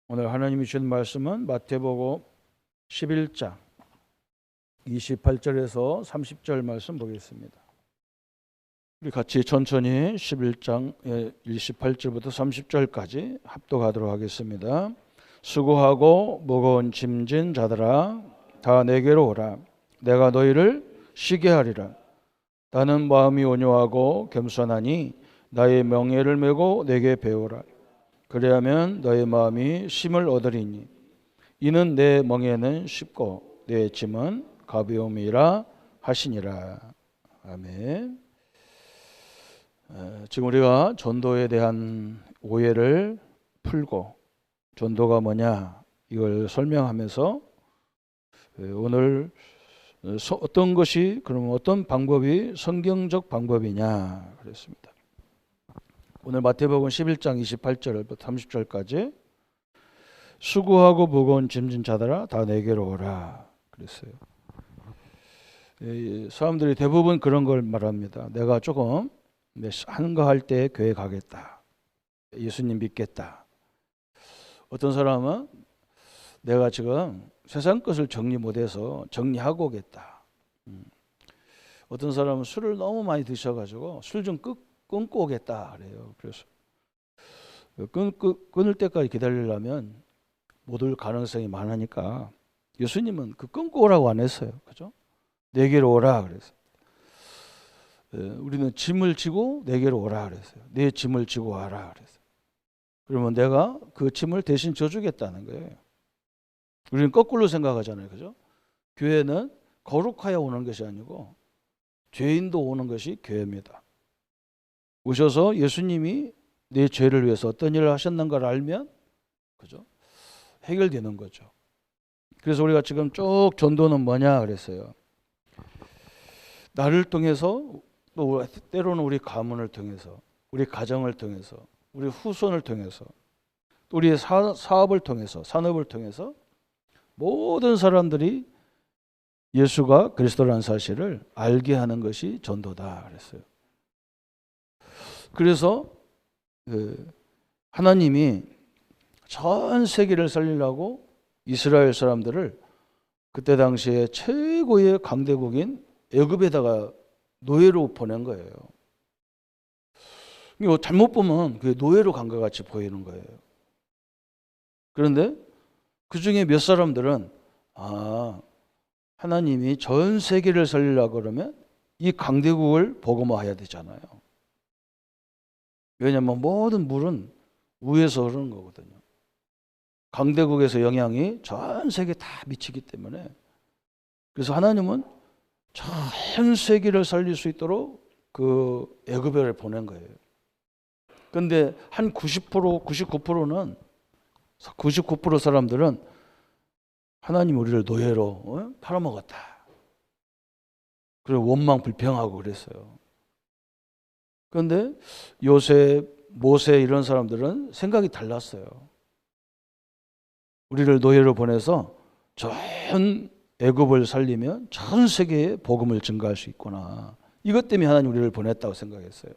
오늘 하나님이 주신 말씀은 마태복음 11장 28절에서 30절 말씀 보겠습니다. 우리 같이 천천히 11장 28절부터 30절까지 합독하도록 하겠습니다. 수고하고 무거운 짐진 자들아 다 내게로 오라. 내가 너희를 쉬게 하리라. 나는 마음이 온유하고 겸손하니 나의 명예를 메고 내게 배우라. 그리하면 너의 마음이 쉼을 얻으리니 이는 내 멍에는 쉽고 내 짐은 가벼움이라 하시니라. 아멘. 지금 우리가 전도에 대한 오해를 풀고 전도가 뭐냐 이걸 설명하면서 오늘 어떤 것이 그러면 어떤 방법이 성경적 방법이냐 그랬습니다. 오늘 마태복음 11장 28절부터 30절까지 수고하고 무거운 짐진 자들아 다 내게로 오라 그랬어요. 사람들이 대부분 그런 걸 말합니다. 내가 조금 한가할 때 교회 가겠다. 예수님 믿겠다. 어떤 사람은 내가 지금 세상 것을 정리 못해서 정리하고 오겠다. 어떤 사람은 술을 너무 많이 드셔가지고 술 좀 끊고 오겠다 그래요. 그래서 끊을 때까지 기다리려면 못 올 가능성이 많으니까 예수님은 그 끊고 오라고 안 했어요. 그죠? 내게로 오라 그랬어요. 우리는 짐을 지고 내게로 오라 그랬어요. 내 짐을 지고 와라 그랬어요. 그러면 내가 그 짐을 대신 져주겠다는 거예요. 우리는 거꾸로 생각하잖아요. 그죠? 교회는 거룩하여 오는 것이 아니고 죄인도 오는 것이 교회입니다. 오셔서 예수님이 내 죄를 위해서 어떤 일을 하셨는가를 알면 그죠? 해결되는 거죠. 그래서 우리가 지금 쭉 전도는 뭐냐 그랬어요. 나를 통해서 또 때로는 우리 가문을 통해서 우리 가정을 통해서 우리 후손을 통해서 또 우리의 사업을 통해서 산업을 통해서 모든 사람들이 예수가 그리스도라는 사실을 알게 하는 것이 전도다 그랬어요. 그래서 하나님이 전 세계를 살리려고 이스라엘 사람들을 그때 당시에 최고의 강대국인 애굽에다가 노예로 보낸 거예요. 이거 잘못 보면 그게 노예로 간 것 같이 보이는 거예요. 그런데 그 중에 몇 사람들은 하나님이 전 세계를 살리려고 그러면 이 강대국을 복음화해야 되잖아요. 왜냐하면 모든 물은 위에서 흐르는 거거든요. 강대국에서 영향이 전 세계에 다 미치기 때문에 그래서 하나님은 전 세계를 살릴 수 있도록 그 애굽에 보낸 거예요. 그런데 한 99% 사람들은 하나님 우리를 노예로 팔아먹었다. 그리고 원망 불평하고 그랬어요. 그런데 요셉, 모세 이런 사람들은 생각이 달랐어요. 우리를 노예로 보내서 전 애굽을 살리면 전 세계에 복음을 증가할 수 있구나. 이것 때문에 하나님 우리를 보냈다고 생각했어요.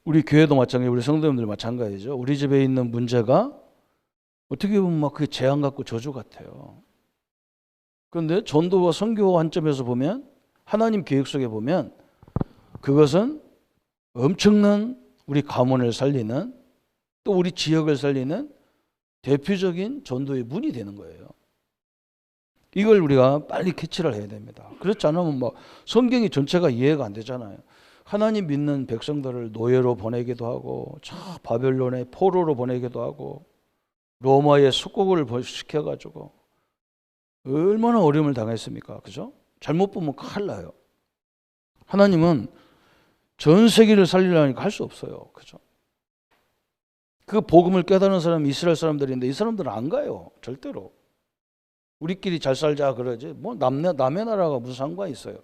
우리 교회도 마찬가지고 우리 성도님들 마찬가지죠. 우리 집에 있는 문제가 어떻게 보면 막 그게 재앙 같고 저주 같아요. 그런데 전도와 선교 관점에서 보면 하나님 계획 속에 보면 그것은 엄청난 우리 가문을 살리는 또 우리 지역을 살리는 대표적인 전도의 문이 되는 거예요. 이걸 우리가 빨리 캐치를 해야 됩니다. 그렇지 않으면 막 성경이 전체가 이해가 안 되잖아요. 하나님 믿는 백성들을 노예로 보내기도 하고 저 바벨론의 포로로 보내기도 하고 로마의 속국을 시켜가지고 얼마나 어려움을 당했습니까? 그죠? 잘못 보면 큰일 나요. 하나님은 전 세계를 살리려니까 할 수 없어요. 그죠? 그 복음을 깨달은 사람이 이스라엘 사람들인데 이 사람들은 안 가요. 절대로. 우리끼리 잘 살자 그러지. 뭐 남의 나라가 무슨 상관이 있어요.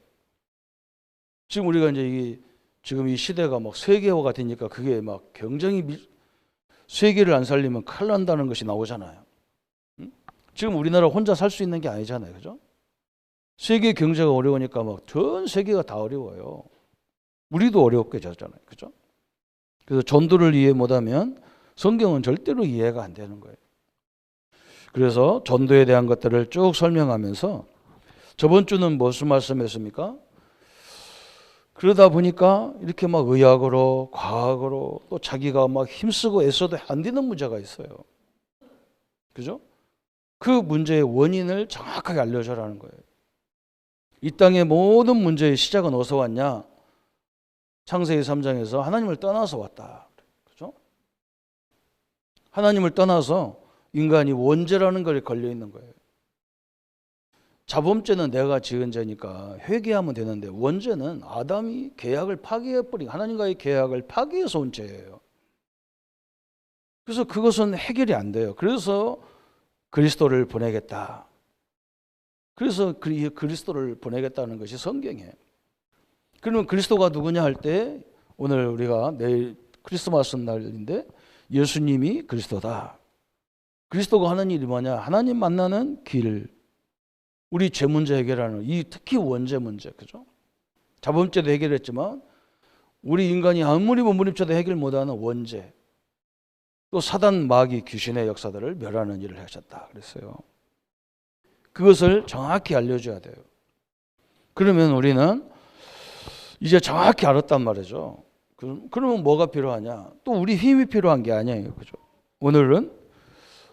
지금 우리가 이제 지금 이 시대가 막 세계화가 되니까 그게 막 경쟁이 세계를 안 살리면 큰일 난다는 것이 나오잖아요. 지금 우리나라 혼자 살 수 있는 게 아니잖아요. 그죠? 세계 경제가 어려우니까 막 전 세계가 다 어려워요. 우리도 어렵게 되잖아요. 그죠? 그래서 전도를 이해 못하면 성경은 절대로 이해가 안 되는 거예요. 그래서 전도에 대한 것들을 쭉 설명하면서 저번 주는 무슨 말씀했습니까? 그러다 보니까 이렇게 막 의학으로 과학으로 또 자기가 막 힘쓰고 애써도 안 되는 문제가 있어요. 그죠? 그 문제의 원인을 정확하게 알려줘라는 거예요. 이 땅의 모든 문제의 시작은 어디서 왔냐? 창세기 3장에서 하나님을 떠나서 왔다. 그죠? 하나님을 떠나서 인간이 원죄라는 것에 걸려 있는 거예요. 자범죄는 내가 지은 죄니까 회개하면 되는데 원죄는 아담이 계약을 파기해버린 하나님과의 계약을 파기해서 온 죄예요. 그래서 그것은 해결이 안 돼요. 그래서 그리스도를 보내겠다. 그래서 그리스도를 보내겠다는 것이 성경이에요. 그러면 그리스도가 누구냐 할 때 오늘 우리가 내일 크리스마스 날인데 예수님이 그리스도다. 그리스도가 하는 일이 뭐냐? 하나님 만나는 길. 우리 죄 문제 해결하는 이 특히 원죄 문제, 그죠? 자범죄도 해결했지만 우리 인간이 아무리 몸부림쳐도 해결 못하는 원죄, 또 사단 마귀 귀신의 역사들을 멸하는 일을 하셨다 그랬어요. 그것을 정확히 알려줘야 돼요. 그러면 우리는 이제 정확히 알았단 말이죠. 그러면 뭐가 필요하냐? 또 우리 힘이 필요한 게 아니에요, 그죠? 오늘은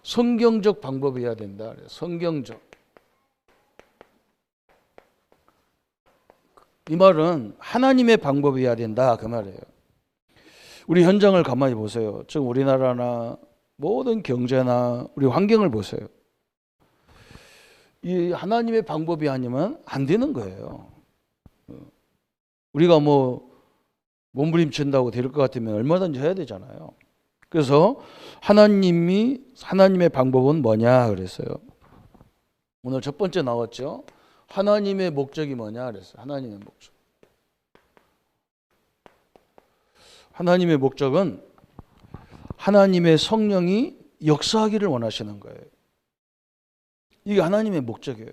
성경적 방법이어야 된다. 성경적. 이 말은 하나님의 방법이어야 된다 그 말이에요. 우리 현장을 가만히 보세요. 즉 우리나라나 모든 경제나 우리 환경을 보세요. 이 하나님의 방법이 아니면 안 되는 거예요. 우리가 뭐 몸부림친다고 될 것 같으면 얼마든지 해야 되잖아요. 그래서 하나님의 방법은 뭐냐 그랬어요. 오늘 첫 번째 나왔죠. 하나님의 목적이 뭐냐 그랬어요. 하나님의 목적. 하나님의 목적은 하나님의 성령이 역사하기를 원하시는 거예요. 이게 하나님의 목적이에요.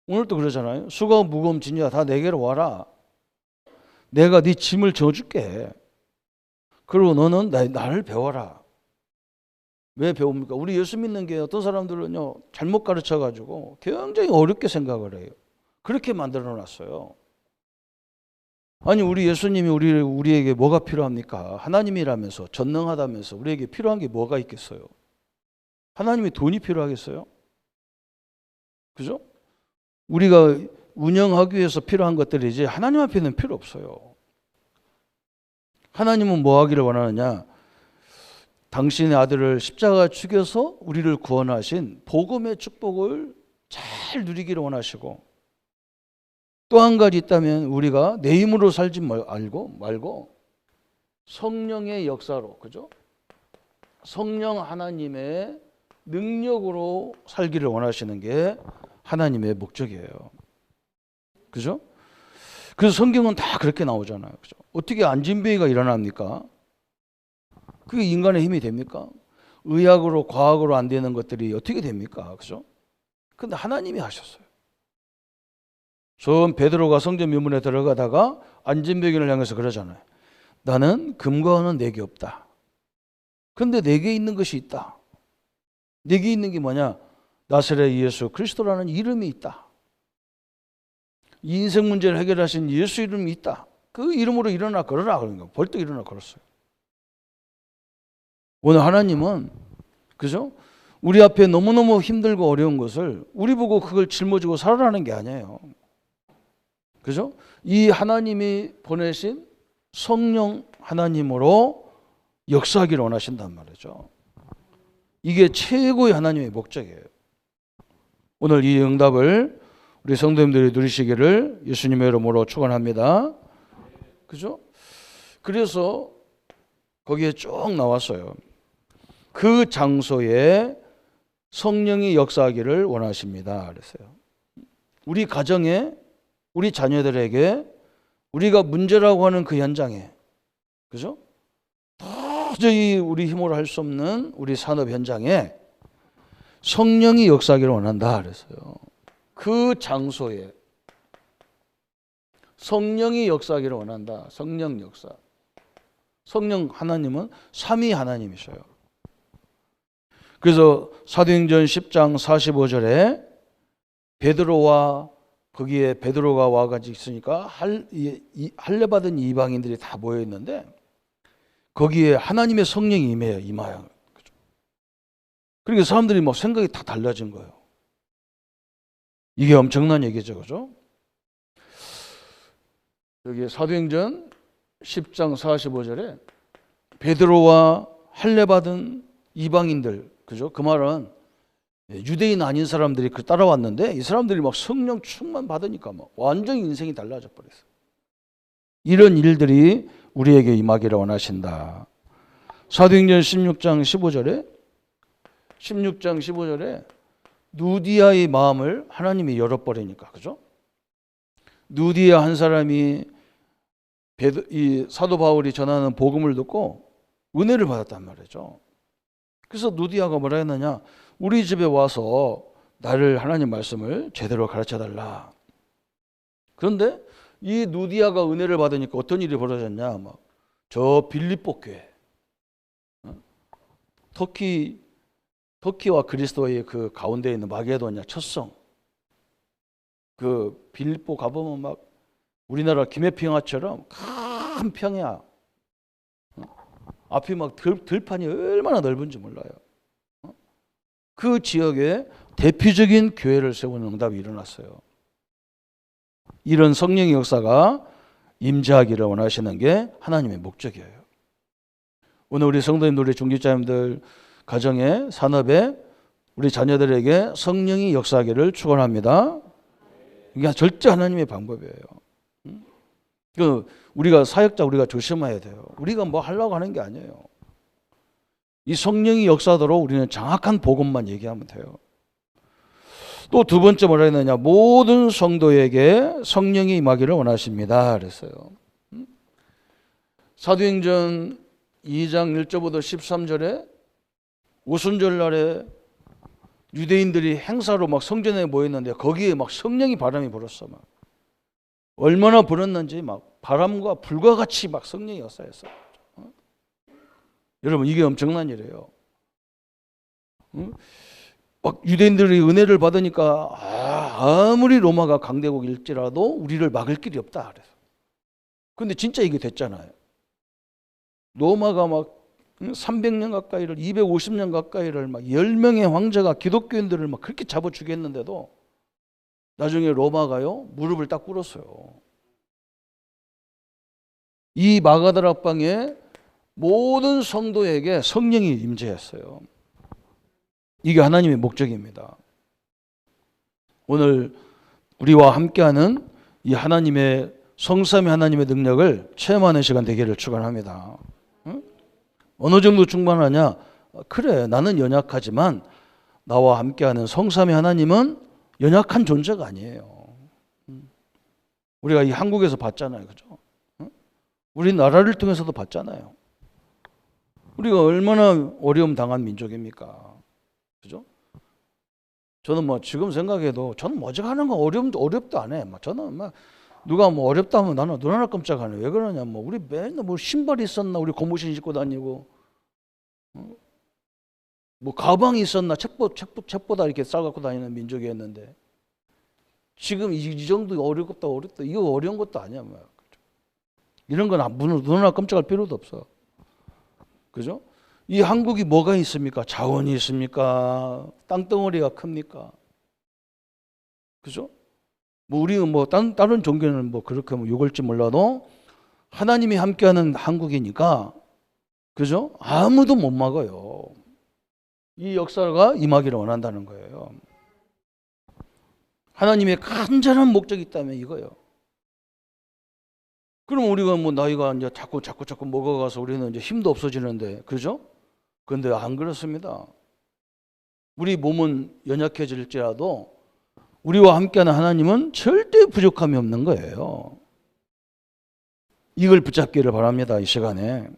오늘도 그러잖아요. 수고 무거움 짐이야 다 내게로 와라. 내가 네 짐을 져줄게. 그리고 너는 나를 배워라. 왜 배웁니까? 우리 예수 믿는 게 어떤 사람들은요 잘못 가르쳐가지고 굉장히 어렵게 생각을 해요. 그렇게 만들어놨어요. 아니 우리 예수님이 우리에게 뭐가 필요합니까? 하나님이라면서 전능하다면서 우리에게 필요한 게 뭐가 있겠어요? 하나님이 돈이 필요하겠어요? 그죠? 우리가 운영하기 위해서 필요한 것들이지 하나님 앞에는 필요 없어요. 하나님은 뭐 하기를 원하느냐? 당신의 아들을 십자가에 죽여서 우리를 구원하신 복음의 축복을 잘 누리기를 원하시고 또 한 가지 있다면 우리가 내 힘으로 살지 말고 성령의 역사로, 그죠? 성령 하나님의 능력으로 살기를 원하시는 게 하나님의 목적이에요. 그죠? 그래서 성경은 다 그렇게 나오잖아요. 그죠? 어떻게 안진뱅이가 일어납니까? 그게 인간의 힘이 됩니까? 의학으로 과학으로 안 되는 것들이 어떻게 됩니까? 그죠? 근데 하나님이 하셨어요. 처음 베드로가 성전 미문에 들어가다가 안진뱅이를 향해서 그러잖아요. 나는 금과 은은 내게 없다. 근데 내게 있는 것이 있다. 내게 있는 게 뭐냐? 나사렛 예수 그리스도라는 이름이 있다. 이 인생 문제를 해결하신 예수 이름이 있다. 그 이름으로 일어나 걸어라. 그러니까 벌떡 일어나 걸었어요. 오늘 하나님은 그죠? 우리 앞에 너무너무 힘들고 어려운 것을 우리 보고 그걸 짊어지고 살아라는 게 아니에요. 그죠? 이 하나님이 보내신 성령 하나님으로 역사하기를 원하신단 말이죠. 이게 최고의 하나님의 목적이에요. 오늘 이 응답을 우리 성도님들이 누리시기를 예수님의 이름으로 축원합니다. 그죠? 그래서 거기에 쭉 나왔어요. 그 장소에 성령이 역사하기를 원하십니다. 그랬어요. 우리 가정에, 우리 자녀들에게 우리가 문제라고 하는 그 현장에, 그죠? 도저히 우리 힘으로 할 수 없는 우리 산업 현장에 성령이 역사하기를 원한다. 그랬어요. 그 장소에 성령이 역사하기를 원한다. 성령 역사. 성령 하나님은 삼위 하나님이셔요. 그래서 사도행전 10장 45절에 베드로와 거기에 베드로가 와가지고 있으니까 할례 받은 이방인들이 다 모여 있는데 거기에 하나님의 성령이 임하여. 그러니까 사람들이 막 생각이 다 달라진 거예요. 이게 엄청난 얘기죠, 그죠? 여기 사도행전 10장 45절에 베드로와 할례 받은 이방인들, 그죠? 그 말은 유대인 아닌 사람들이 그 따라왔는데 이 사람들이 막 성령 충만 받으니까 막 완전히 인생이 달라져 버렸어. 이런 일들이 우리에게 임하기를 원하신다. 사도행전 16장 15절에 누디아의 마음을 하나님이 열어버리니까, 그죠? 누디아 한 사람이 이 사도 바울이 전하는 복음을 듣고 은혜를 받았단 말이죠. 그래서 누디아가 뭐라 했느냐? 우리 집에 와서 나를 하나님 말씀을 제대로 가르쳐달라. 그런데 이 누디아가 은혜를 받으니까 어떤 일이 벌어졌냐? 막 저 빌립보 교회, 터키와 그리스도의 그 가운데 있는 마게도냐 첫성, 그 빌립보 가보면 막 우리나라 김해평야처럼 큰 평야, 앞이 막 들판이 얼마나 넓은지 몰라요. 그 지역에 대표적인 교회를 세우는 응답이 일어났어요. 이런 성령의 역사가 임재하기를 원하시는 게 하나님의 목적이에요. 오늘 우리 성도님들, 우리 중직자님들 가정에, 산업에, 우리 자녀들에게 성령이 역사하기를 축원합니다. 이게 절대 하나님의 방법이에요. 우리가 사역자, 우리가 조심해야 돼요. 우리가 뭐 하려고 하는 게 아니에요. 이 성령이 역사하도록 우리는 정확한 복음만 얘기하면 돼요. 또 두 번째 뭐라 했느냐? 모든 성도에게 성령이 임하기를 원하십니다. 그랬어요. 사도행전 2장 1절부터 13절에 오순절 날에 유대인들이 행사로 막 성전에 모였는데 거기에 막 성령이 바람이 불었어. 막 얼마나 불었는지 막 바람과 불과 같이 막 성령이 역사했어. 여러분, 이게 엄청난 일이에요. 막 유대인들이 은혜를 받으니까 아무리 로마가 강대국일지라도 우리를 막을 길이 없다 그래서. 근데 진짜 이게 됐잖아요. 로마가 막 300년 가까이를, 250년 가까이를 막 10명의 황제가 기독교인들을 막 그렇게 잡아 죽였는데도 나중에 로마가요 무릎을 딱 꿇었어요. 이 마가다락방에 모든 성도에게 성령이 임재했어요. 이게 하나님의 목적입니다. 오늘 우리와 함께하는 이 하나님의 성삼위 하나님의 능력을 체험하는 시간 되기를 축원합니다. 어느 정도 충분하냐? 그래, 나는 연약하지만 나와 함께하는 성삼위 하나님은 연약한 존재가 아니에요. 우리가 이 한국에서 봤잖아요, 그죠? 우리나라를 통해서도 봤잖아요. 우리가 얼마나 어려움 당한 민족입니까? 그죠? 저는 뭐 지금 생각해도 저는 뭐 하는 거 어렵도 안 해. 저는 막 누가 뭐 어렵다 하면 나는 눈 하나 깜짝 안 해. 왜 그러냐? 뭐 우리 맨날 뭐 신발이 있었나? 우리 고무신 신고 다니고, 뭐 가방이 있었나? 책보다 이렇게 싸갖고 다니는 민족이었는데 지금 이 정도 어렵다. 이거 어려운 것도 아니야. 뭐. 이런 건 눈 하나 깜짝할 필요도 없어. 그죠? 이 한국이 뭐가 있습니까? 자원이 있습니까? 땅덩어리가 큽니까? 그죠? 뭐 우리는 뭐 다른 종교는 뭐 그렇게 뭐 욕을지 몰라도 하나님이 함께하는 한국이니까, 그죠? 아무도 못 막아요. 이 역사가 임하기를 원한다는 거예요. 하나님의 간절한 목적이 있다면 이거예요. 그럼 우리가 뭐 나이가 이제 자꾸 먹어가서 우리는 이제 힘도 없어지는데, 그죠? 그런데 안 그렇습니다. 우리 몸은 연약해질지라도 우리와 함께하는 하나님은 절대 부족함이 없는 거예요. 이걸 붙잡기를 바랍니다, 이 시간에.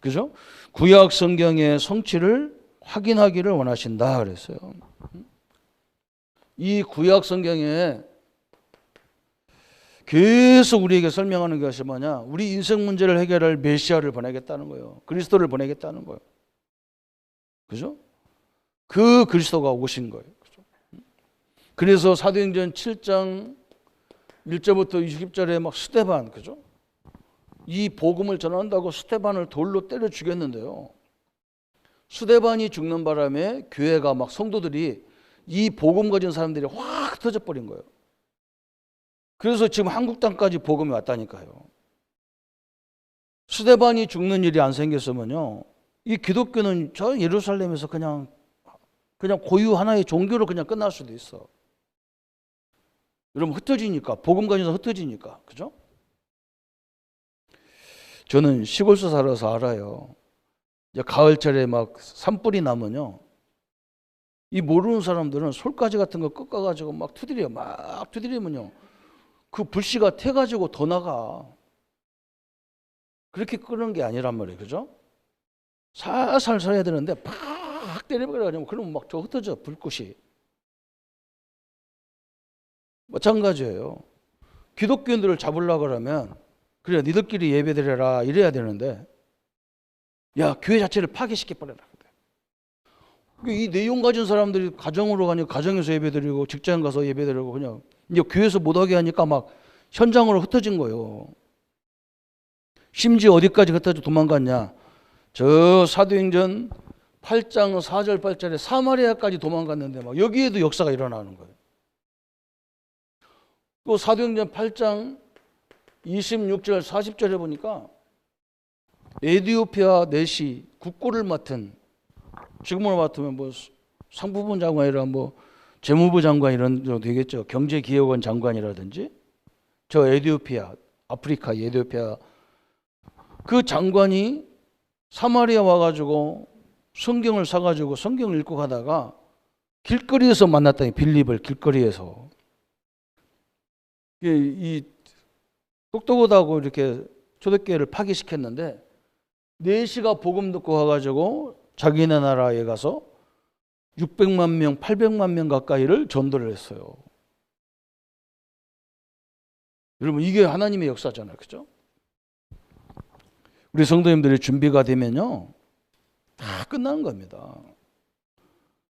그죠? 구약 성경의 성취를 확인하기를 원하신다 그랬어요. 이 구약 성경에 계속 우리에게 설명하는 것이 뭐냐? 우리 인생 문제를 해결할 메시아를 보내겠다는 거예요. 그리스도를 보내겠다는 거예요. 그죠? 그 그리스도가 오신 거예요. 그죠? 그래서 사도행전 7장 1절부터 20절에 막 스데반, 그죠? 이 복음을 전한다고 스데반을 돌로 때려 죽였는데요. 스데반이 죽는 바람에 교회가 막 성도들이 이 복음 가진 사람들이 확 터져버린 거예요. 그래서 지금 한국 땅까지 복음이 왔다니까요. 스데반이 죽는 일이 안 생겼으면요, 이 기독교는 저 예루살렘에서 그냥 고유 하나의 종교로 그냥 끝날 수도 있어. 여러분, 흩어지니까, 복음 가진 사람 흩어지니까, 그죠? 저는 시골서 살아서 알아요. 이제 가을철에 막 산불이 나면요, 이 모르는 사람들은 솔가지 같은 거 꺾어가지고 막 두드려, 막 두드리면요, 그 불씨가 태가지고 더 나가. 그렇게 끄는 게 아니란 말이에요, 그죠? 살살 서야 되는데 팍 때려버려가지고 그러면 막 저 흩어져, 불꽃이. 마찬가지예요. 기독교인들을 잡으려고 그러면 그래, 니들끼리 예배드려라 이래야 되는데, 야, 교회 자체를 파괴시켜버려라. 이 내용 가진 사람들이 가정으로 가니까 가정에서 예배드리고 직장 가서 예배드리고 그냥 이제 교회에서 못하게 하니까 막 현장으로 흩어진 거예요. 심지어 어디까지 흩어져 도망갔냐? 저 사도행전 8장 4절 8절에 사마리아까지 도망갔는데 막 여기에도 역사가 일어나는 거예요. 또 사도행전 8장 26절 40절에 보니까 에티오피아 내시 국고를 맡은, 지금으로 맡으면 뭐 상부부 장관이라 뭐 재무부 장관 이런 정도 되겠죠. 경제기획원 장관이라든지, 저 에티오피아, 아프리카 에티오피아 그 장관이 사마리아 와가지고 성경을 사가지고 성경을 읽고 가다가 길거리에서 만났다니, 빌립을 길거리에서. 이 똑똑하다고 이렇게 초대교회를 파괴시켰는데, 4시가 복음 듣고 와가지고 자기네 나라에 가서 600만 명, 800만 명 가까이를 전도를 했어요. 여러분, 이게 하나님의 역사잖아요, 그죠? 우리 성도님들이 준비가 되면요, 다 끝나는 겁니다.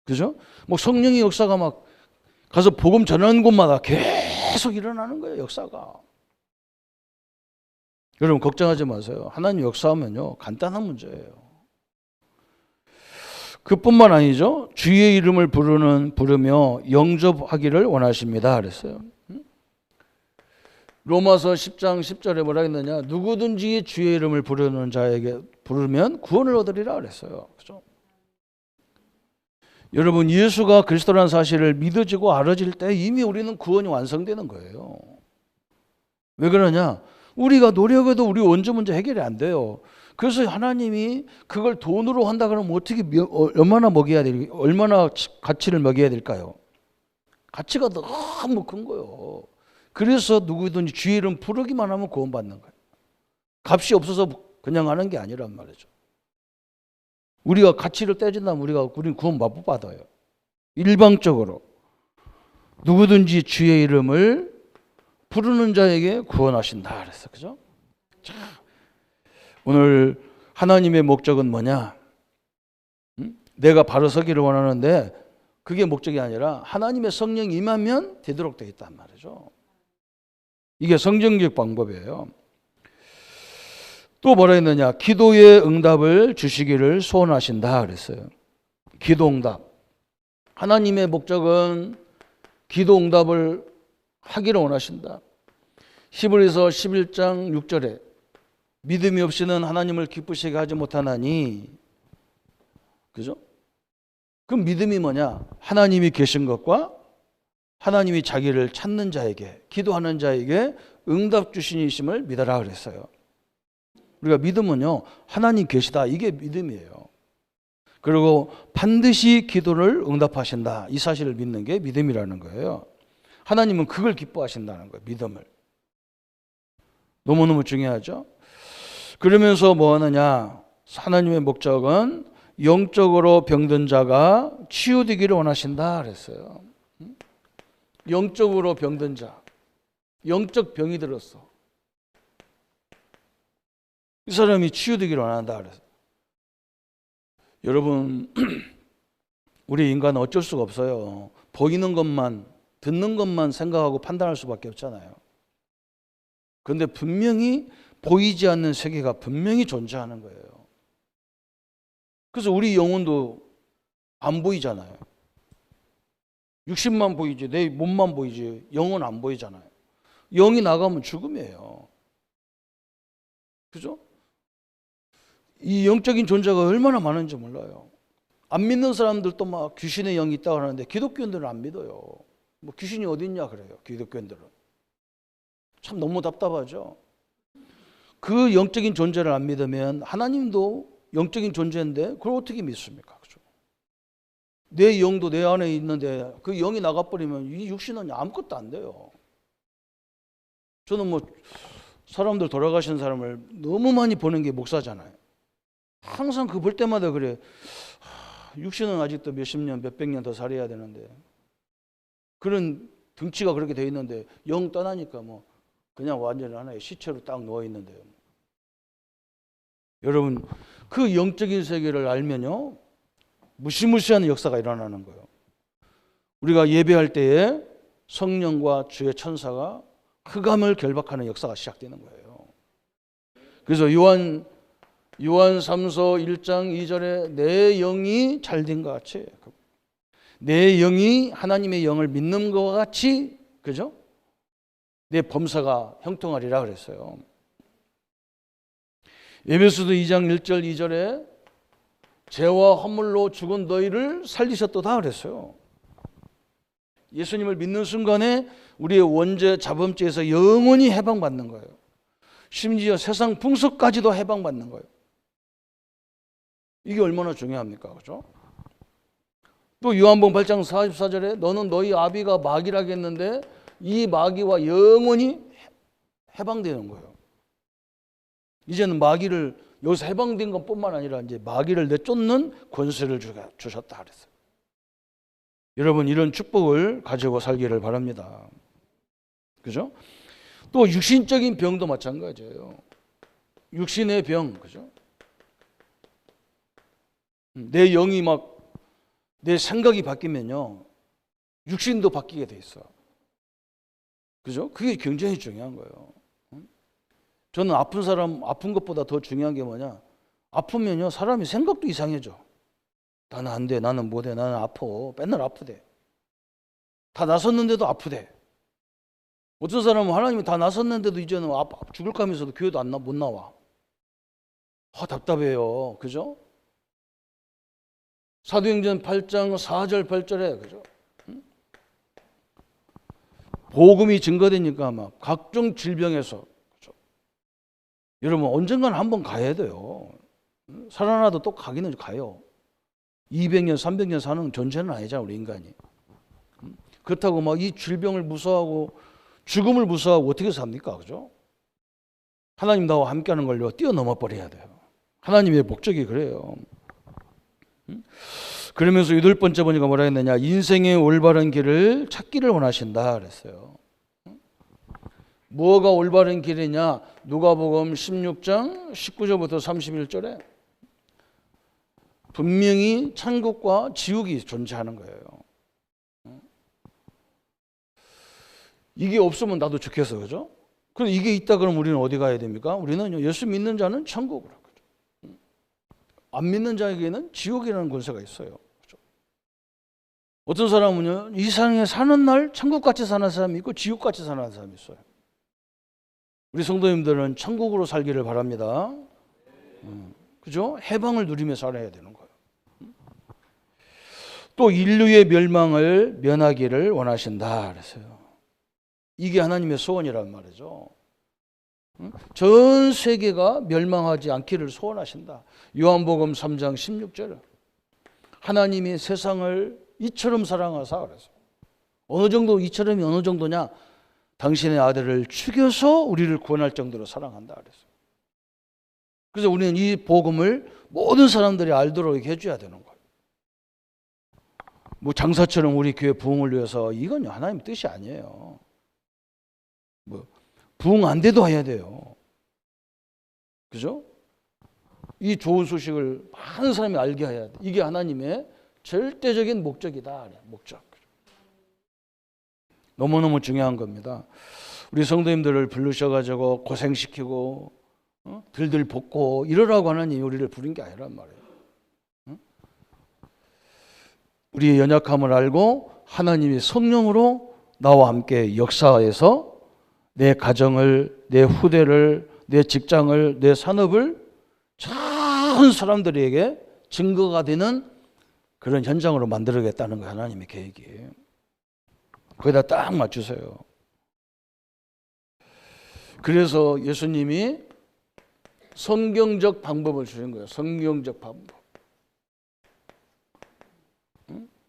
그죠? 뭐 성령의 역사가 막 가서 복음 전하는 곳마다 계속 일어나는 거예요, 역사가. 여러분, 걱정하지 마세요. 하나님 역사하면요, 간단한 문제예요. 그뿐만 아니죠. 주의 이름을 부르며 영접하기를 원하십니다 그랬어요. 로마서 10장 10절에 뭐라 했느냐? 누구든지 주의 이름을 부르는 자에게 부르면 구원을 얻으리라 그랬어요. 그죠? 여러분, 예수가 그리스도라는 사실을 믿어지고 알아질 때 이미 우리는 구원이 완성되는 거예요. 왜 그러냐? 우리가 노력해도 우리 원조 문제 해결이 안 돼요. 그래서 하나님이 그걸 돈으로 한다 그러면 어떻게, 얼마나 먹여야 될, 얼마나 가치를 먹여야 될까요? 가치가 너무 큰 거예요. 그래서 누구든지 주의 이름 부르기만 하면 구원받는 거예요. 값이 없어서 그냥 하는 게 아니란 말이죠. 우리가 가치를 따진다면 우리는 구원 못 받아요. 일방적으로 누구든지 주의 이름을 부르는 자에게 구원하신다 그랬어, 그죠? 자, 오늘 하나님의 목적은 뭐냐? 내가 바로 서기를 원하는데 그게 목적이 아니라 하나님의 성령이 임하면 되도록 되어 있단 말이죠. 이게 성경적 방법이에요. 또 뭐라 했느냐? 기도의 응답을 주시기를 소원하신다 그랬어요. 기도 응답. 하나님의 목적은 기도 응답을 하기를 원하신다. 히브리서 11장 6절에 믿음이 없이는 하나님을 기쁘시게 하지 못하나니, 그죠? 그럼 믿음이 뭐냐? 하나님이 계신 것과 하나님이 자기를 찾는 자에게, 기도하는 자에게 응답 주신이심을 믿어라 그랬어요. 우리가 믿음은요, 하나님 계시다, 이게 믿음이에요. 그리고 반드시 기도를 응답하신다, 이 사실을 믿는 게 믿음이라는 거예요. 하나님은 그걸 기뻐하신다는 거예요, 믿음을. 너무너무 중요하죠. 그러면서 뭐 하느냐? 하나님의 목적은 영적으로 병든 자가 치유되기를 원하신다 그랬어요. 영적으로 병든 자. 영적 병이 들었어. 이 사람이 치유되기를 원한다 그래서. 여러분, 우리 인간은 어쩔 수가 없어요. 보이는 것만, 듣는 것만 생각하고 판단할 수밖에 없잖아요. 그런데 분명히 보이지 않는 세계가 분명히 존재하는 거예요. 그래서 우리 영혼도 안 보이잖아요. 육신만 보이지, 내 몸만 보이지, 영은 안 보이잖아요. 영이 나가면 죽음이에요. 그죠? 이 영적인 존재가 얼마나 많은지 몰라요. 안 믿는 사람들도 막 귀신의 영이 있다고 하는데 기독교인들은 안 믿어요. 뭐 귀신이 어디 있냐 그래요. 기독교인들은. 참 너무 답답하죠. 그 영적인 존재를 안 믿으면 하나님도 영적인 존재인데 그걸 어떻게 믿습니까? 그죠? 내 영도 내 안에 있는데 그 영이 나가버리면 이 육신은 아무것도 안 돼요. 저는 뭐 사람들 돌아가신 사람을 너무 많이 보는 게 목사잖아요. 항상 그 볼 때마다 그래. 육신은 아직도 몇십 년, 몇백 년 더 살아야 되는데 그런 등치가 그렇게 돼 있는데 영 떠나니까 뭐 그냥 완전히 하나의 시체로 딱 누워 있는데요. 여러분, 그 영적인 세계를 알면요, 무시무시한 역사가 일어나는 거예요. 우리가 예배할 때에 성령과 주의 천사가 흑암을 결박하는 역사가 시작되는 거예요. 그래서 요한 3서 1장 2절에 내 영이 잘된 것 같이, 내 영이 하나님의 영을 믿는 것과 같이, 그죠? 내 범사가 형통하리라 그랬어요. 에베소서 2장 1절 2절에 죄와 허물로 죽은 너희를 살리셨도다 그랬어요. 예수님을 믿는 순간에 우리의 원죄 자범죄에서 영원히 해방받는 거예요. 심지어 세상 풍속까지도 해방받는 거예요. 이게 얼마나 중요합니까? 그죠? 또 요한복음 8장 44절에 너는 너희 아비가 마귀라고 했는데 이 마귀와 영원히 해방되는 거예요. 이제는 마귀를 여기서 해방된 것뿐만 아니라 이제 마귀를 내쫓는 권세를 주셨다 그랬어요. 여러분, 이런 축복을 가지고 살기를 바랍니다. 그죠? 또 육신적인 병도 마찬가지예요. 육신의 병, 그죠? 내 영이 막 내 생각이 바뀌면요, 육신도 바뀌게 돼 있어. 그죠? 그게 굉장히 중요한 거예요. 저는 아픈 사람, 아픈 것보다 더 중요한 게 뭐냐? 아프면요, 사람이 생각도 이상해져. 나는 안 돼, 나는 못 해, 나는 아파. 맨날 아프대. 다 나섰는데도 아프대. 어떤 사람은 하나님이 다 나섰는데도 이제는 죽을까 하면서도 교회도 못 나와. 답답해요. 그죠? 사도행전 8장 4절 8절에, 그죠? 복음이 증거되니까 막 각종 질병에서, 그죠? 여러분, 언젠가는 한번 가야 돼요. 살아나도 또 가기는 가요. 200년, 300년 사는 존재는 아니잖아, 우리 인간이. 그렇다고 막 이 질병을 무서워하고 죽음을 무서워하고 어떻게 삽니까? 그죠? 하나님 나와 함께하는 걸로 뛰어넘어 버려야 돼요. 하나님의 목적이 그래요. 그러면서 8번째 보니까 뭐라 했느냐? 인생의 올바른 길을 찾기를 원하신다 그랬어요. 뭐가 올바른 길이냐? 누가복음 16장 19절부터 31절에 분명히 천국과 지옥이 존재하는 거예요. 이게 없으면 나도 죽겠어, 그죠? 그럼 이게 있다 그러면 우리는 어디 가야 됩니까? 우리는 예수 믿는 자는 천국으로, 그죠? 안 믿는 자에게는 지옥이라는 권세가 있어요. 그죠? 어떤 사람은요, 이 세상에 사는 날 천국같이 사는 사람이 있고 지옥같이 사는 사람이 있어요. 우리 성도님들은 천국으로 살기를 바랍니다. 그죠? 해방을 누리며 살아야 되는 거예요. 또 인류의 멸망을 면하기를 원하신다 그랬어요. 이게 하나님의 소원이란 말이죠. 전 세계가 멸망하지 않기를 소원하신다. 요한복음 3장 16절. 하나님이 세상을 이처럼 사랑하사 그래서. 어느 정도 이처럼이 어느 정도냐? 당신의 아들을 죽여서 우리를 구원할 정도로 사랑한다 그래서. 그래서 우리는 이 복음을 모든 사람들이 알도록 해줘야 되는 거예요. 뭐 장사처럼 우리 교회 부흥을 위해서 이건 하나님 뜻이 아니에요. 뭐 부흥 안 돼도 해야 돼요. 그죠? 이 좋은 소식을 많은 사람이 알게 해야 돼. 이게 하나님의 절대적인 목적이다. 목적. 너무너무 중요한 겁니다. 우리 성도님들을 부르셔가지고 고생시키고 들들 볶고 이러라고 하나님이 우리를 부른 게 아니란 말이에요. 우리의 연약함을 알고 하나님이 성령으로 나와 함께 역사에서 내 가정을, 내 후대를, 내 직장을, 내 산업을 전 사람들에게 증거가 되는 그런 현장으로 만들어야겠다는 거 하나님의 계획이에요. 거기다 딱 맞추세요. 그래서 예수님이 성경적 방법을 주신 거예요. 성경적 방법.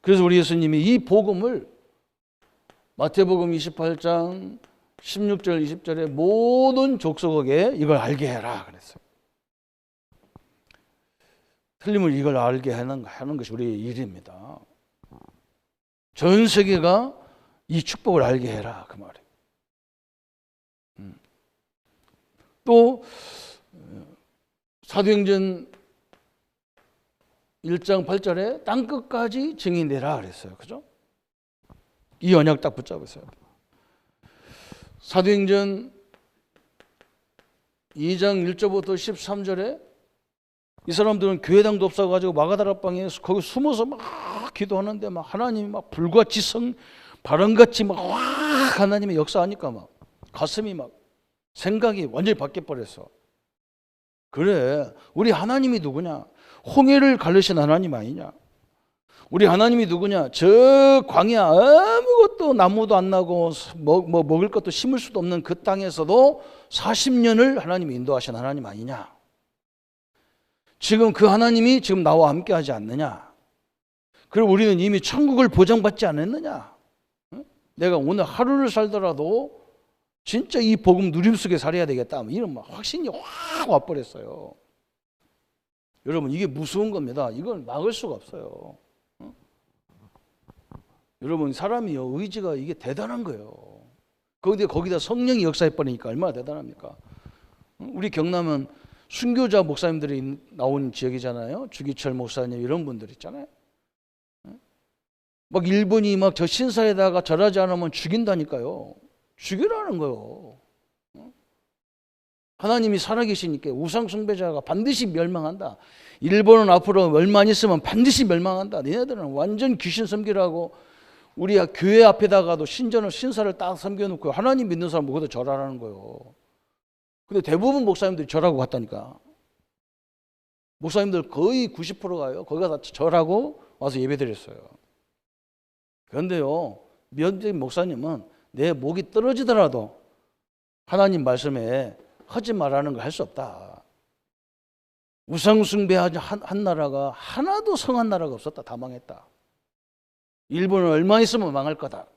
그래서 우리 예수님이 이 복음을 마태복음 28장 16절 20절에 모든 족속에게 이걸 알게 해라 그랬어요. 틀림을 이걸 알게 하는 것이 우리의 일입니다. 전 세계가 이 축복을 알게 해라 그 말이에요. 또 사도행전 1장 8절에 땅끝까지 증인되라 그랬어요. 그죠? 이 언약 딱 붙잡으세요. 사도행전 2장 1절부터 13절에 이 사람들은 교회당도 없어가지고 마가다락방에 거기 숨어서 막 기도하는데 막 하나님이 막 불같이 바람같이 막 와 하나님의 역사하니까 막 가슴이 막 생각이 완전히 바뀌어버렸어. 그래, 우리 하나님이 누구냐? 홍해를 가르신 하나님 아니냐? 우리 하나님이 누구냐? 저 광야 아무것도 나무도 안 나고 먹을 것도 심을 수도 없는 그 땅에서도 40년을 하나님이 인도하신 하나님 아니냐? 지금 그 하나님이 지금 나와 함께 하지 않느냐? 그리고 우리는 이미 천국을 보장받지 않았느냐? 내가 오늘 하루를 살더라도 진짜 이 복음 누림 속에 살아야 되겠다. 이런 확신이 확 와버렸어요. 여러분 이게 무서운 겁니다. 이건 막을 수가 없어요. 여러분 사람이요 의지가 이게 대단한 거예요. 거기다 성령이 역사해버리니까 얼마나 대단합니까? 우리 경남은 순교자 목사님들이 나온 지역이잖아요. 주기철 목사님 이런 분들 있잖아요. 막 일본이 막 저 신사에다가 절하지 않으면 죽인다니까요. 죽이라는 거예요. 하나님이 살아계시니까 우상 숭배자가 반드시 멸망한다. 일본은 앞으로 얼마 있으면 반드시 멸망한다. 얘네들은 완전 귀신 섬기라고 우리 교회 앞에다가도 신사를 딱 섬겨놓고 하나님 믿는 사람 모두 절하라는 거예요. 근데 대부분 목사님들이 절하고 갔다니까. 목사님들 거의 90%가요. 거기 가서 절하고 와서 예배드렸어요. 그런데요, 면적인 목사님은 내 목이 떨어지더라도 하나님 말씀에 하지 말라는 걸 할 수 없다. 우상숭배하지 한 나라가 하나도 성한 나라가 없었다. 다 망했다. 일본은 얼마 있으면 망할 거다.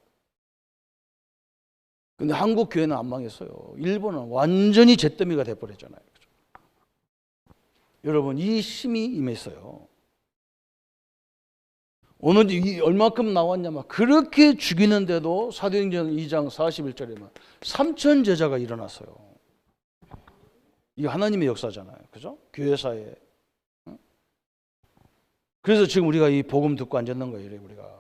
근데 한국 교회는 안 망했어요. 일본은 완전히 잿더미가 돼버렸잖아요. 그렇죠? 여러분 이 힘이 임했어요. 오늘 얼마큼 나왔냐면 그렇게 죽이는데도 사도행전 2장 41절에만 3천 제자가 일어났어요. 이게 하나님의 역사잖아요. 그죠? 교회사에. 그래서 지금 우리가 이 복음 듣고 앉았는 거예요. 우리가.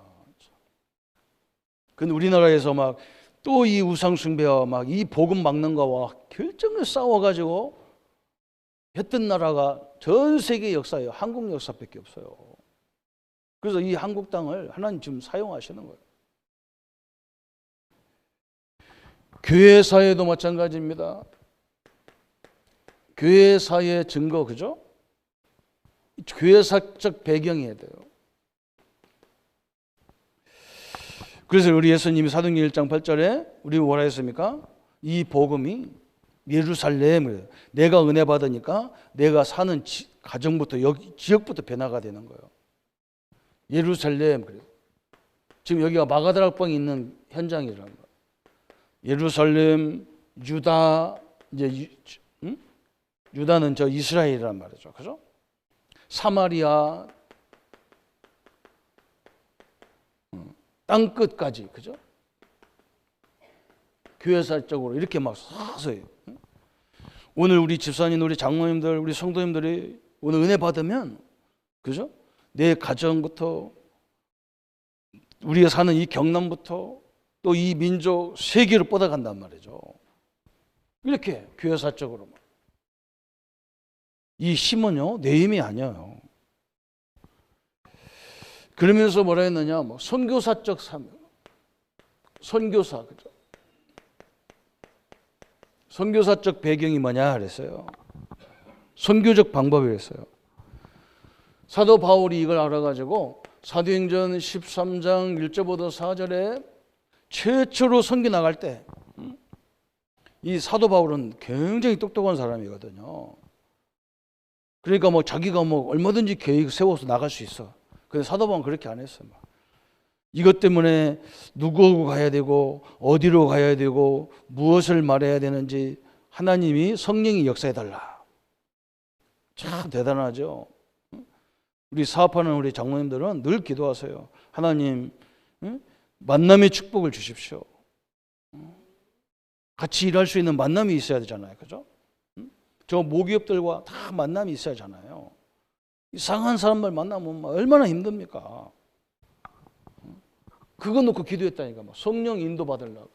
근데 우리나라에서 막 또 이 우상숭배와 막 이 복음 막는 거와 결정을 싸워가지고 했던 나라가 전 세계 역사예요. 한국 역사밖에 없어요. 그래서 이 한국 땅을 하나님 지금 사용하시는 거예요. 교회사에도 마찬가지입니다. 교회사의 증거, 그죠? 교회사적 배경이어야 돼요. 그래서 우리 예수님이 사도행전 1장 8절에 우리 뭐라 했습니까? 이 복음이 예루살렘을 내가 은혜 받으니까 내가 사는 가정부터 여기 지역부터 변화가 되는 거예요. 예루살렘. 지금 여기가 마가다락방이 있는 현장이라는 거예요. 예루살렘, 유다, 이제 유다는 저 이스라엘이란 말이죠. 그죠? 사마리아, 땅 끝까지. 그죠? 교회사적으로 이렇게 막 서서히. 오늘 우리 집사님, 우리 장로님들, 우리 성도님들이 오늘 은혜 받으면, 그죠? 내 가정부터, 우리가 사는 이 경남부터 또 이 민족 세계로 뻗어간단 말이죠. 이렇게 교회사적으로. 이 힘은요, 내 힘이 아니에요. 그러면서 뭐라 했느냐, 뭐 선교사적 사명, 선교사, 그죠? 선교사적 배경이 뭐냐 그랬어요. 선교적 방법이 그랬어요. 사도 바울이 이걸 알아가지고 사도행전 13장 1절부터 4절에 최초로 선교 나갈 때, 이 사도 바울은 굉장히 똑똑한 사람이거든요. 그러니까 뭐 자기가 뭐 얼마든지 계획 세워서 나갈 수 있어. 근데 사도 바울은 그렇게 안 했어요. 이것 때문에 누구하고 가야 되고 어디로 가야 되고 무엇을 말해야 되는지 하나님이 성령이 역사해달라. 참 대단하죠. 우리 사업하는 우리 장로님들은 늘 기도하세요. 하나님, 만남의 축복을 주십시오. 같이 일할 수 있는 만남이 있어야 되잖아요. 그죠? 저 모기업들과 다 만남이 있어야 하잖아요. 이상한 사람들 만나면 얼마나 힘듭니까? 그거 놓고 기도했다니까. 성령 인도 받으려고.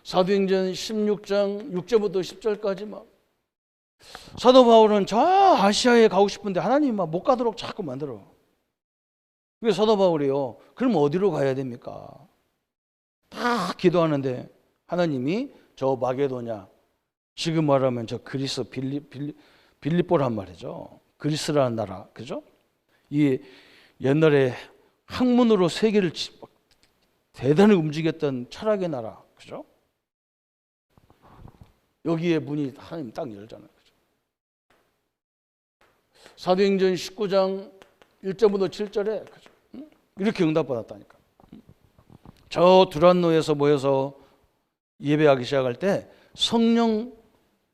사도행전 16장 6절부터 10절까지 막 사도 바울은 저 아시아에 가고 싶은데 하나님 막 못 가도록 자꾸 만들어. 그래서 사도 바울이요. 그럼 어디로 가야 됩니까? 다 기도하는데 하나님이 저 마게도냐, 지금 말하면 저 그리스 빌립보란 말이죠. 그리스라는 나라, 그죠? 이 옛날에 학문으로 세계를 대단히 움직였던 철학의 나라, 그죠? 여기에 문이 하나님 딱 열잖아요. 그죠? 사도행전 19장 1절부터 7절에 그죠? 이렇게 응답받았다니까. 저 두란노에서 모여서 예배하기 시작할 때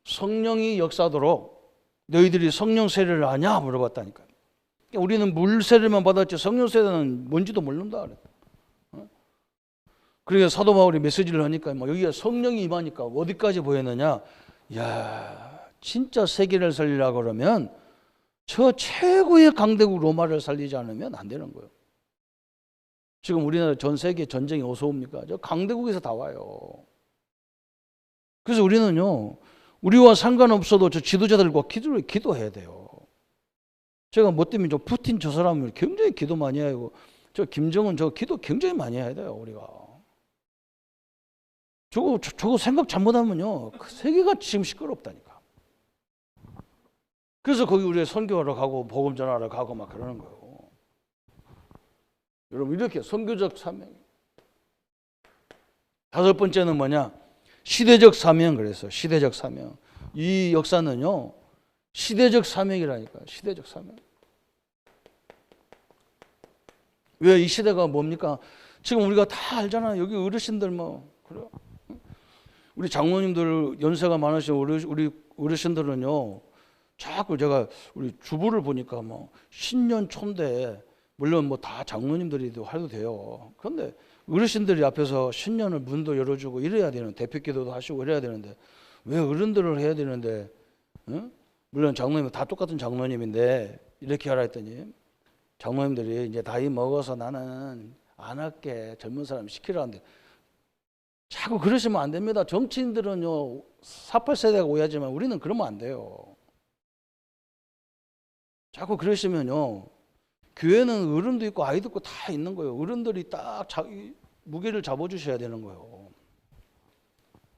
성령이 역사하도록 너희들이 성령 세례를 아냐 물어봤다니까. 우리는 물 세례만 받았지 성령 세례는 뭔지도 모른다 그랬다. 그러니까 사도 바울이 메시지를 하니까 여기가 성령이 임하니까 어디까지 보였느냐? 야, 진짜 세계를 살리려고 그러면 저 최고의 강대국 로마를 살리지 않으면 안 되는 거예요. 지금 우리나라 전 세계 전쟁이 어디서 옵니까? 저 강대국에서 다 와요. 그래서 우리는요, 우리와 상관없어도 저 지도자들과 기도해야 돼요. 제가 뭐 때문에 저 푸틴 저 사람을 굉장히 기도 많이 하고 저 김정은 저 기도 굉장히 많이 해야 돼요. 우리가 저거 생각 잘못하면요 그 세계가 지금 시끄럽다니까. 그래서 거기 우리가 선교하러 가고 복음 전하러 가고 막 그러는 거예요. 여러분 이렇게 선교적 사명. 다섯 번째는 뭐냐? 시대적 사명. 그래서 시대적 사명. 이 역사는요 시대적 사명이라니까요. 시대적 사명. 왜 이 시대가 뭡니까? 지금 우리가 다 알잖아요. 여기 어르신들 뭐 그래요. 우리 장로님들 연세가 많으신 우리 어르신들은요. 자꾸 제가 우리 주부를 보니까 뭐 신년 초인데 물론 뭐 다 장로님들이도 해도 돼요. 그런데 어르신들이 앞에서 신년을 문도 열어주고 이래야 되는 대표기도도 하시고 이래야 되는데 왜 어른들을 해야 되는데? 응? 물론 장로님은 다 똑같은 장로님인데 이렇게 하라 했더니 장로님들이 이제 나이 먹어서 나는 안 할게 젊은 사람 시키라는데 자꾸 그러시면 안 됩니다. 정치인들은요 48세대가 오해하지만 우리는 그러면 안 돼요. 자꾸 그러시면요 교회는 어른도 있고 아이도 있고 다 있는 거예요. 어른들이 딱 자기 무게를 잡아주셔야 되는 거예요.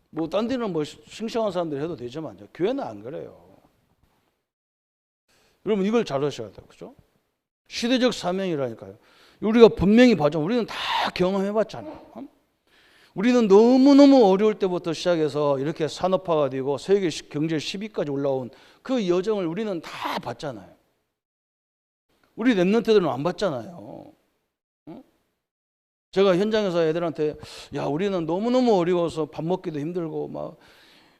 뭐 딴 데는 뭐 싱싱한 사람들 해도 되지만 교회는 안 그래요. 여러분 이걸 잘 하셔야 돼요. 그죠? 시대적 사명이라니까요. 우리가 분명히 봐줘. 우리는 다 경험해봤잖아요. 우리는 너무너무 어려울 때부터 시작해서 이렇게 산업화가 되고 세계 경제 10위까지 올라온 그 여정을 우리는 다 봤잖아요. 우리 랩런트들은 안 봤잖아요. 제가 현장에서 애들한테 야 우리는 너무너무 어려워서 밥 먹기도 힘들고 막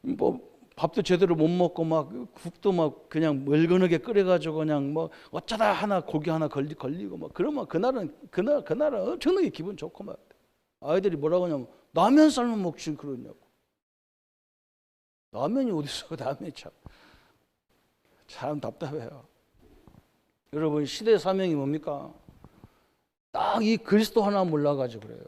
뭐 밥도 제대로 못 먹고 막 국도 막 그냥 멀건하게 끓여가지고 그냥 뭐 어쩌다 하나 고기 하나 걸리고 막 그러면 그날은 엄청나게 기분 좋고 막 아이들이 뭐라고 하냐면 라면 삶아 먹지 그러냐고. 라면이 어디서 라면이 참 답답해요. 여러분 시대의 사명이 뭡니까? 딱 이 그리스도 하나 몰라가지고 그래요.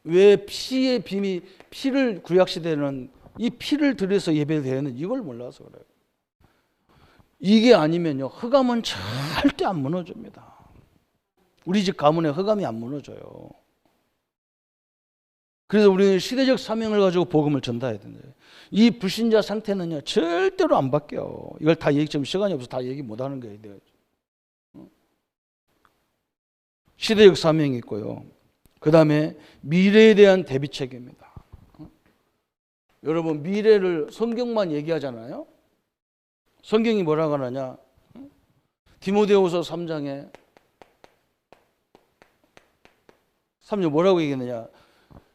왜 피의 비밀, 피를 구약시대는 이 피를 들여서 예배되는 이걸 몰라서 그래요. 이게 아니면요 흑암은 절대 안 무너집니다. 우리 집 가문에 흑암이 안 무너져요. 그래서 우리는 시대적 사명을 가지고 복음을 전달해야 된다. 이 불신자 상태는요 절대로 안 바뀌어요. 이걸 다 얘기 좀 시간이 없어서 다 얘기 못 하는 거예요. 시대적 사명이 있고요. 그 다음에 미래에 대한 대비책입니다. 여러분 미래를 성경만 얘기하잖아요. 성경이 뭐라고 하느냐? 디모데후서 3장에 3절 뭐라고 얘기했느냐?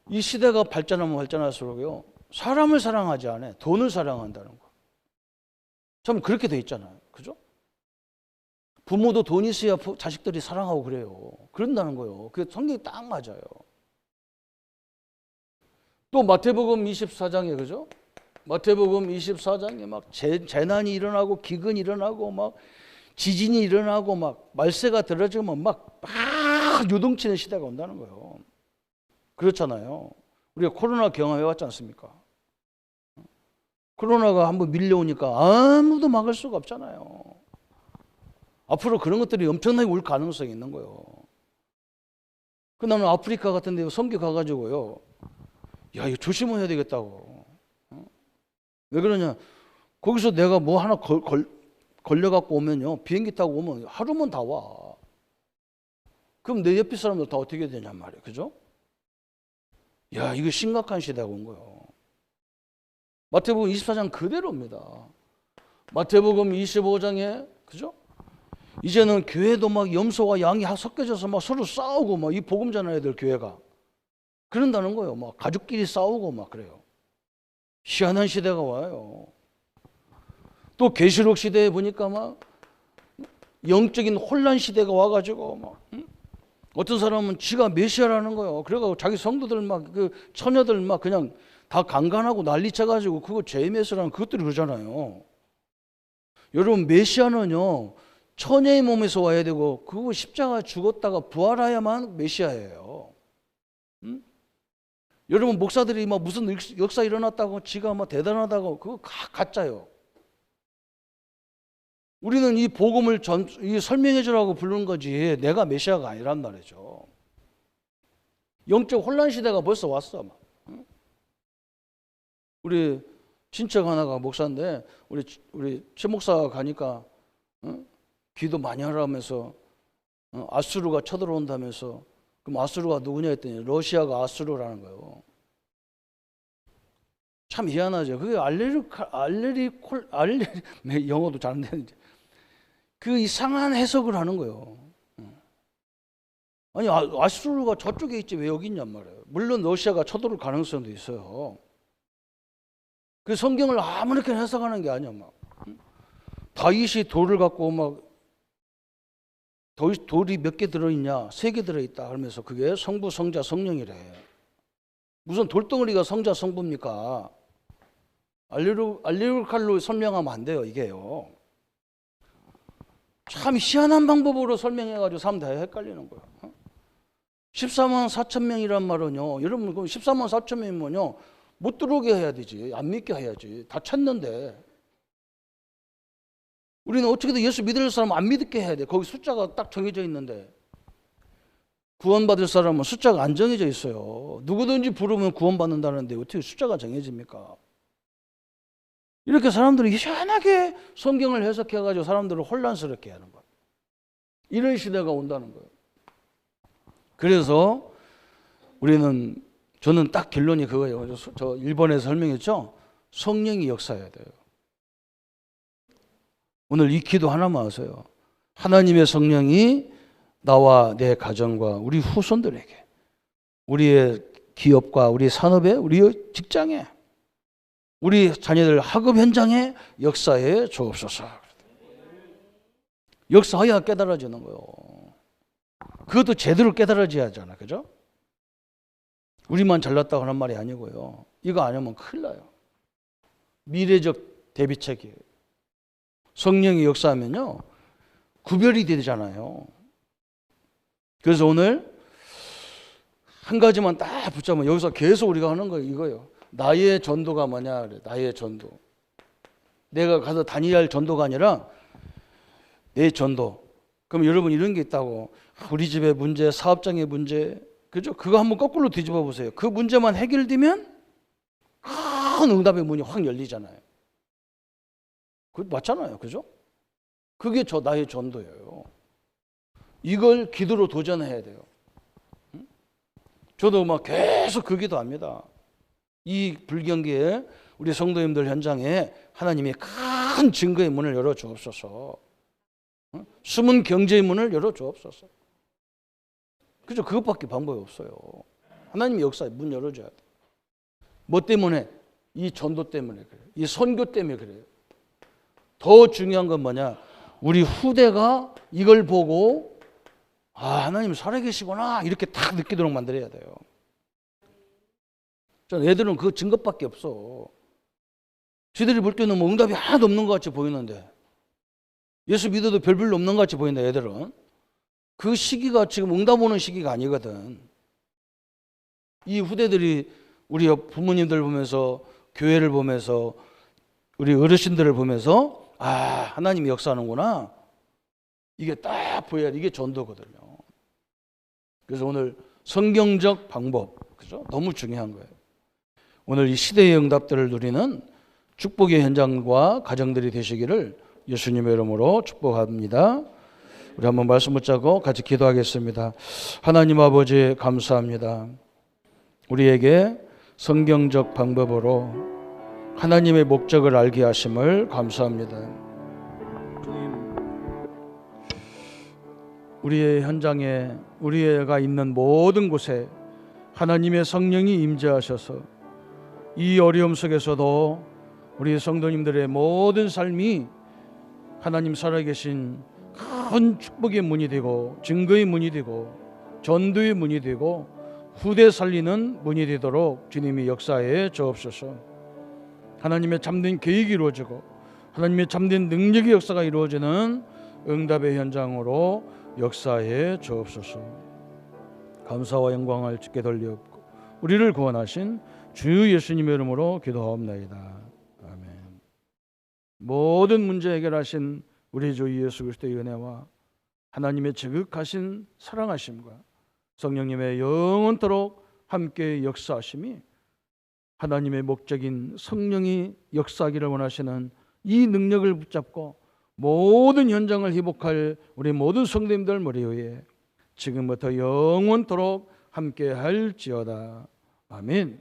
이 시대가 발전하면 발전할수록요 사람을 사랑하지 않아 돈을 사랑한다는 거. 참 그렇게 돼 있잖아요. 그죠? 부모도 돈 있어야 자식들이 사랑하고 그래요. 그런다는 거예요. 그게 성경이 딱 맞아요. 또 마태복음 24장에 그죠? 마태복음 24장에 막 재난이 일어나고 기근이 일어나고 막 지진이 일어나고 막 말세가 들어지면 막 요동치는 시대가 온다는 거예요. 그렇잖아요. 우리가 코로나 경험해 왔지 않습니까? 코로나가 한번 밀려오니까 아무도 막을 수가 없잖아요. 앞으로 그런 것들이 엄청나게 올 가능성이 있는 거예요. 그 나는 아프리카 같은 데 선교 가가지고요. 야, 이거 조심해야 되겠다고. 왜 그러냐? 거기서 내가 뭐 하나 걸려갖고 오면요. 비행기 타고 오면 하루면 다 와. 그럼 내 옆에 사람들 다 어떻게 되냔 말이에요. 그죠? 야, 이거 심각한 시대가 온 거예요. 마태복음 24장 그대로입니다. 마태복음 25장에, 그죠? 이제는 교회도 막 염소와 양이 섞여져서 막 서로 싸우고 막 이 복음 전하는 애들 교회가. 그런다는 거예요. 막 가족끼리 싸우고 막 그래요. 희한한 시대가 와요. 또 계시록 시대에 보니까 막 영적인 혼란 시대가 와가지고 막 어떤 사람은 지가 메시아라는 거예요. 그래가지고 자기 성도들 막 그 처녀들 막 그냥 다 강간하고 난리 쳐가지고 그거 제메스라는 그것들이 그러잖아요. 여러분 메시아는요 처녀의 몸에서 와야 되고 그거 십자가 죽었다가 부활해야만 메시아예요. 여러분 목사들이 막 무슨 역사 일어났다고 지가 막 대단하다고 그거 가짜요. 우리는 이 복음을 설명해 주라고 부르는 거지 내가 메시아가 아니란 말이죠. 영적 혼란 시대가 벌써 왔어. 우리 친척 하나가 목사인데 우리 최 목사가 가니까 기도 많이 하라면서 아수르가 쳐들어온다면서 그럼 아수르가 누구냐 했더니 러시아가 아수르라는 거예요. 참 희한하죠. 그게 영어도 잘 안 되는데 그 이상한 해석을 하는 거예요. 아니 아수르가 저쪽에 있지 왜 여기 있냔 말이에요. 물론 러시아가 쳐들어올 가능성도 있어요. 그 성경을 아무렇게나 해석하는 게 아니야. 막 다윗이 돌을 갖고 막 돌이 몇 개 들어있냐? 3개 들어있다 하면서 그게 성부, 성자, 성령이래. 무슨 돌덩어리가 성자, 성부입니까? 알레루칼로 설명하면 안 돼요, 이게요. 참 희한한 방법으로 설명해가지고 사람 다 헷갈리는 거예요. 14만 4천 명이란 말은요, 여러분, 그럼 14만 4천 명이면요, 못 들어오게 해야 되지. 안 믿게 해야지. 다 찾는데. 우리는 어떻게든 예수 믿을 사람 안 믿게 해야 돼. 거기 숫자가 딱 정해져 있는데. 구원받을 사람은 숫자가 안 정해져 있어요. 누구든지 부르면 구원받는다는데 어떻게 숫자가 정해집니까? 이렇게 사람들이 희한하게 성경을 해석해가지고 사람들을 혼란스럽게 하는 거예요. 이런 시대가 온다는 거예요. 그래서 저는 딱 결론이 그거예요. 저 일본에서 설명했죠? 성령이 역사해야 돼요. 오늘 이 기도 하나만 하세요. 하나님의 성령이 나와 내 가정과 우리 후손들에게, 우리의 기업과 우리 산업에, 우리 직장에, 우리 자녀들 학업 현장에 역사해 주옵소서. 역사해야 깨달아지는 거예요. 그것도 제대로 깨달아져야 하잖아. 그죠? 우리만 잘났다고 하는 말이 아니고요. 이거 안 하면 큰일 나요. 미래적 대비책이에요. 성령이 역사하면요, 구별이 되잖아요. 그래서 오늘 한 가지만 딱 붙잡으면 여기서 계속 우리가 하는 거 이거예요. 나의 전도가 뭐냐 그래. 나의 전도. 내가 가서 다니야 할 전도가 아니라 내 전도. 그럼 여러분 이런 게 있다고. 우리 집의 문제, 사업장의 문제, 그죠? 그거 한번 거꾸로 뒤집어 보세요. 그 문제만 해결되면 큰 응답의 문이 확 열리잖아요. 그 맞잖아요, 그죠? 그게 나의 전도예요. 이걸 기도로 도전해야 돼요. 저도 막 계속 그 기도합니다. 이 불경기에 우리 성도님들 현장에 하나님이 큰 증거의 문을 열어 주옵소서. 숨은 경제의 문을 열어 주옵소서. 그죠? 그것밖에 방법이 없어요. 하나님의 역사에 문 열어줘야 돼. 뭐 때문에? 이 전도 때문에 그래요. 이 선교 때문에 그래요. 더 중요한 건 뭐냐? 우리 후대가 이걸 보고 하나님 살아계시구나 이렇게 딱 느끼도록 만들어야 돼요. 애들은 그 증거밖에 없어. 지들이 볼 때는 뭐 응답이 하나도 없는 것 같이 보이는데, 예수 믿어도 별로 없는 것 같이 보인다. 애들은 그 시기가 지금 응답 오는 시기가 아니거든. 이 후대들이 우리 부모님들 보면서, 교회를 보면서, 우리 어르신들을 보면서 하나님이 역사하는구나, 이게 딱 보여야 돼. 이게 전도거든요. 그래서 오늘 성경적 방법, 그죠? 너무 중요한 거예요. 오늘 이 시대의 응답들을 누리는 축복의 현장과 가정들이 되시기를 예수님의 이름으로 축복합니다. 우리 한번 말씀 붙잡고 같이 기도하겠습니다. 하나님 아버지 감사합니다. 우리에게 성경적 방법으로 하나님의 목적을 알게 하심을 감사합니다. 주님, 우리의 현장에, 우리가 있는 모든 곳에 하나님의 성령이 임재하셔서 이 어려움 속에서도 우리 성도님들의 모든 삶이 하나님 살아계신 큰 축복의 문이 되고, 증거의 문이 되고, 전도의 문이 되고, 후대 살리는 문이 되도록 주님이 역사해 주옵소서. 하나님의 참된 계획이 이루어지고 하나님의 참된 능력의 역사가 이루어지는 응답의 현장으로 역사해 주옵소서. 감사와 영광을 주께 돌리옵고 우리를 구원하신 주 예수님의 이름으로 기도하옵나이다. 아멘. 모든 문제 해결하신 우리 주 예수 그리스도의 은혜와 하나님의 지극하신 사랑하심과 성령님의 영원토록 함께 역사하심이, 하나님의 목적인 성령이 역사하기를 원하시는 이 능력을 붙잡고 모든 현장을 회복할 우리 모든 성도님들 머리 위에 지금부터 영원토록 함께 할지어다. 아멘.